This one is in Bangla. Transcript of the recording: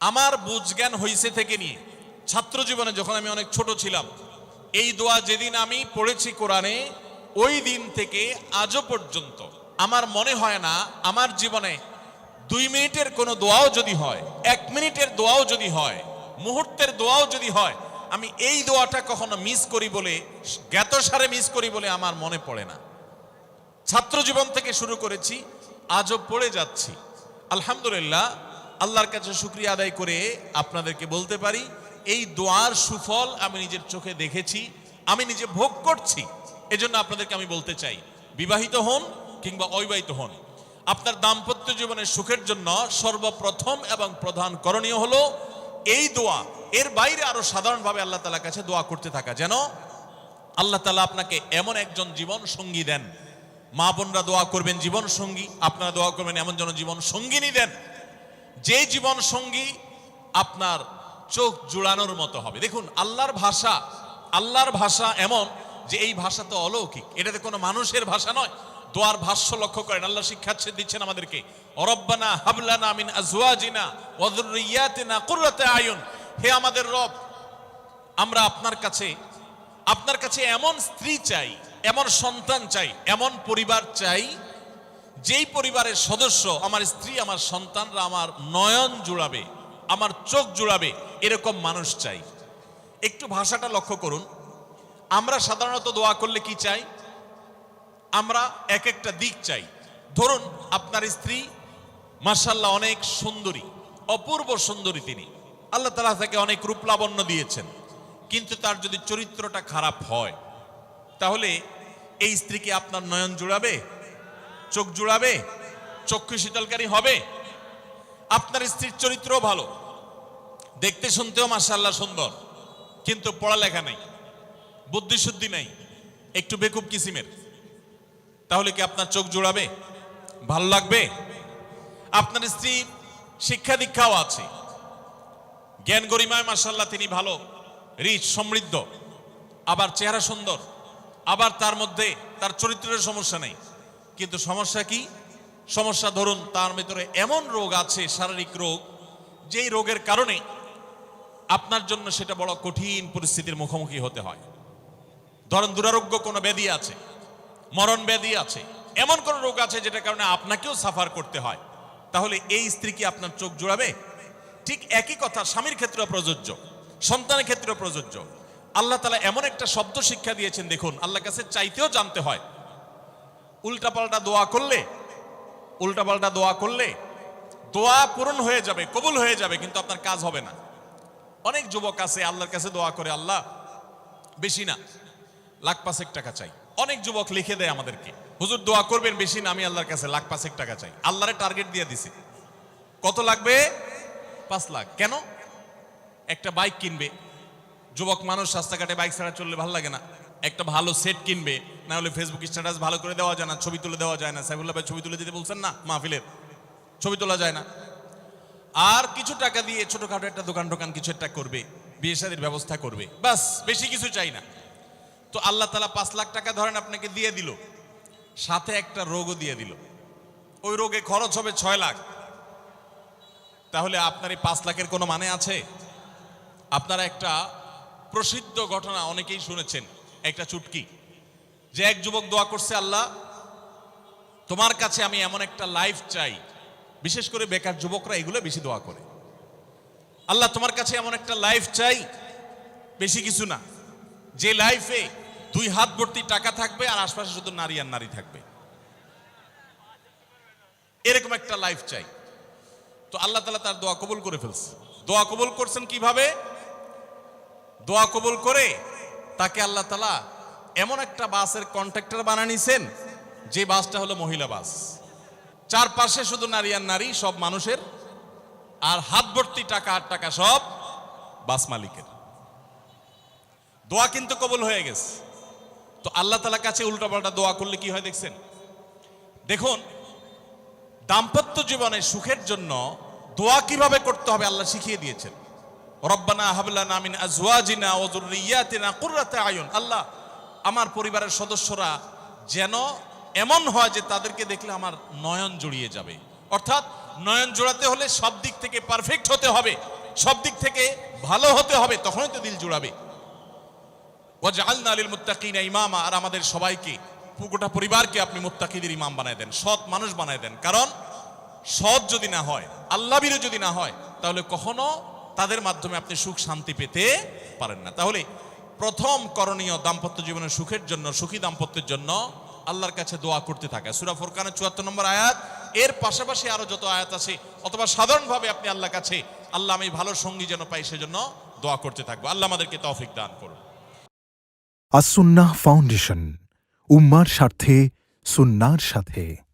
আমার বুঝজ্ঞান হইছে থেকে নিয়ে ছাত্র জীবনে যখন আমি অনেক ছোট ছিলাম, এই দোয়া যেদিন আমি পড়েছি কোরআনে, ওই দিন থেকে আজও পর্যন্ত আমার মনে হয় না আমার জীবনে 2 মিনিটের কোনো দোয়াও যদি হয়, 1 মিনিটের দোয়াও যদি হয়, মুহূর্তের দোয়াও যদি হয়, আমি এই দোয়াটা কখনো মিস করি বলে, জ্ঞাতসারে মিস করি বলে আমার মনে পড়ে না। ছাত্র জীবন থেকে শুরু করেছি, আজও পড়ে যাচ্ছি। আলহামদুলিল্লাহ, আল্লাহর কাছে শুকরিয়া আদায় করে আপনাদেরকে বলতে পারি, এই দোয়ার সুফল আমি নিজের চোখে দেখেছি, আমি নিজে ভোগ করছি। এজন্য আপনাদেরকে আমি বলতে চাই, বিবাহিত হন কিংবা অবিবাহিত হন, আপনার দাম্পত্য জীবনের সুখের জন্য সর্বপ্রথম এবং প্রধান করণীয় হলো এই দোয়া। এর বাইরে আরো সাধারণভাবে আল্লাহ তাআলার কাছে দোয়া করতে থাকা, যেন আল্লাহ তাআলা আপনাকে এমন একজন জীবন সঙ্গী দেন। মা বোনরা দোয়া করবেন জীবন সঙ্গী, আপনারা দোয়া করবেন এমন যেন জীবন সঙ্গিনী দেন, যে জীবন সঙ্গী আপনার চোখ জুড়ানোর মতো হবে। দেখুন, আল্লাহর ভাষা এমন যে এই ভাষা তো অলৌকিক, এটাতে কোনো মানুষের ভাষা নয়। দোয়ার ভাষ্য লক্ষ্য করেন, আল্লাহ শিক্ষা দিচ্ছেন আমাদেরকে, রব্বানা হাবলানা মিন আজওয়াজিনা ওয়া যুররিয়াতিনা কুররাতা আয়ুন। হে আমাদের রব, আমরা আপনার কাছে এমন স্ত্রী চাই, এমন সন্তান চাই, এমন পরিবার চাই, যেই পরিবারের সদস্য আমার স্ত্রী, আমার সন্তানরা আমার নয়ন জুড়াবে, আমার চোখ জুড়াবে, এরকম মানুষ চাই। একটু ভাষাটা লক্ষ্য করুন। আমরা সাধারণত দোয়া করলে কি চাই? আমরা এক একটা দিক চাই। ধরুন, আপনার স্ত্রী মাশাআল্লাহ অনেক সুন্দরী, অপূর্ব সুন্দরী, তিনি আল্লাহ তাআলা তাকে অনেক রূপ লাবণ্য দিয়েছেন, কিন্তু তার যদি চরিত্রটা খারাপ হয়, তাহলে এই স্ত্রীকে আপনার নয়ন জুড়াবে, চোখ জুড়াবে, চক্ষু শীতলকারী হবে? আপনার স্ত্রীর চরিত্রও ভালো, দেখতে শুনতেও মাশাআল্লাহ সুন্দর, কিন্তু পড়ালেখা নেই, বুদ্ধিশুদ্ধি নেই, একটু বেকুব কিসিমের, তাহলে কি আপনার চোখ জুড়াবে? ভালো লাগবে? আপনার স্ত্রী শিক্ষা দীক্ষাও আছে, জ্ঞান গরিমায় মাশাআল্লাহ তিনি ভালো, রিচ, সমৃদ্ধ, আবার চেহারা সুন্দর, আবার তার মধ্যে তার চরিত্রের সমস্যা নেই, কিন্তু সমস্যা কি? সমস্যা ধরুন তার ভিতরে এমন রোগ আছে, শারীরিক রোগ, যেই রোগের কারণে আপনার জন্য সেটা বড় কঠিন পরিস্থিতির মুখোমুখি হতে হয়। ধরেন দুরারোগ্য কোনো ব্যাধি আছে, মরণ ব্যাধি আছে, এমন কোন রোগ আছে যেটার কারণে আপনাকেও সাফার করতে হয়, তাহলে এই স্ত্রী কি আপনার চোখ জুড়াবে? ঠিক একই কথা স্বামীর ক্ষেত্রেও প্রযোজ্য, সন্তানের ক্ষেত্রেও প্রযোজ্য। আল্লাহ তাআলা এমন একটা শব্দ শিক্ষা দিয়েছেন, দেখুন, আল্লাহর কাছে চাইতেও জানতে হয়। উল্টাপাল্টা দোয়া করলে দোয়া পূরণ হয়ে যাবে, কবুল হয়ে যাবে, কিন্তু আপনার কাজ হবে না। অনেক যুবক আছে আল্লাহর কাছে দোয়া করে, আল্লাহ বেশি না, 1,05,000 টাকা চাই। অনেক যুবক লিখে দেয় আমাদেরকে, হুজুর দোয়া করবেন বেশি না, আমি আল্লাহর কাছে 1,05,000 টাকা চাই। আল্লাহরে টার্গেট দিয়ে দিছি, কত লাগবে? 5 লাখ। কেন? একটা বাইক কিনবে, যুবক মানুষ, রাস্তাঘাটে বাইক ছাড়া চললে ভালো লাগে না, একটা ভালো সেট কিনবে, না হলে ফেসবুক স্ট্যাটাস ভালো করে দেওয়া যায় না, ছবি তুলে দেওয়া যায় না। সাইফুল্লাহ ভাই ছবি তুলে দিতে বলছেন না, মাহফিলের ছবি তোলা যায় না। আর কিছু টাকা দিয়ে ছোটখাটো একটা দোকান কিছু একটা করবে, বিয়ে শাদীর ব্যবস্থা করবে, বাস, বেশি কিছু চাই না। তো আল্লাহ তাআলা 5 লাখ টাকা ধরেন আপনাকে দিয়ে দিল, সাথে একটা রোগও দিয়ে দিল, ওই রোগে খরচ হবে 6 লাখ। তাহলে আপনার এই 5 লাখের কোনো মানে আছে? আপনারা একটা প্রসিদ্ধ ঘটনা অনেকেই শুনেছেন, একটা চুটকি, যে এক যুবক দোয়া করছে, আল্লাহ তোমার কাছে আমি এমন একটা লাইফ চাই, বিশেষ করে বেকার যুবকরা এগুলো বেশি দোয়া করে, আল্লাহ তোমার কাছে এমন একটা লাইফ চাই, বেশি কিছু না, যে লাইফে 2 হাত ভর্তি টাকা থাকবে আর আশপাশে শুধু নারী আর নারী থাকবে, এরকম একটা লাইফ চাই। তো আল্লাহ তাআলা তার দোয়া কবুল করে ফেলছে। দোয়া কবুল করছেন কিভাবে? দোয়া কবুল করে তাকে আল্লাহ তাআলা এমন একটা বাসের কন্ট্রাক্টর বানিয়ে নিছেন, যে বাসটা হলো মহিলা বাস, চারপাশে শুধু নারী আর নারী, সব মানুষের, আর হাত ভর্তি টাকা আর টাকা সব বাস মালিকের। দোয়া কিন্তু কবুল হয়ে গেছে। তো আল্লাহ তাআলার কাছে উল্টাপাল্টা দোয়া করলে কি হয় দেখছেন? দেখুন, দাম্পত্য জীবনে সুখের জন্য দোয়া কিভাবে করতে হবে আল্লাহ শিখিয়ে দিয়েছেন। রব্বানা হাবলানা মিন আজওয়াজিনা ওয়া যুররিয়াতিনা কুররাতা আয়ুন। আল্লাহ, আমার পরিবারের সদস্যরা যেন এমন হয় যে তাদেরকে দেখলে আমার নয়ন জুড়িয়ে যাবে, অর্থাৎ নয়ন জোড়াতে হলে সব দিক থেকে পারফেক্ট হতে হবে, সব দিক থেকে ভালো হতে হবে, তখনই তো দিল জোড়াবে। ওয়াজআলনা লিল মুত্তাকিনা ইমামা, আর আমাদের সবাইকে, গোটা পরিবারকে আপনি মুত্তাকিদের ইমাম বানায় দেন, সৎ মানুষ বানায় দেন। কারণ সৎ যদি না হয়, আল্লাহ ভীরু যদি না হয়, তাহলে কখনো তাদের মাধ্যমে আপনি সুখ শান্তি পেতে পারেন না। তাহলে প্রথম করণীয় দাম্পত্য জীবনের সুখের জন্য, সুখী দাম্পত্যের জন্য আল্লাহর কাছে দোয়া করতে থাকে। সূরা ফুরকানের ৭৪ নম্বর আয়াত, এর পাশাপাশি আরো যত আয়াত আছে, অথবা সাধারণভাবে আপনি আল্লাহর কাছে, আল্লাহ আমি ভালো সঙ্গী যেন পাই, সেজন্য দোয়া করতে থাকবো। আল্লাহ আমাদেরকে তৌফিক দান করুন। আস-সুন্নাহ ফাউন্ডেশন, উম্মার স্বার্থে সুন্নাহর সাথে।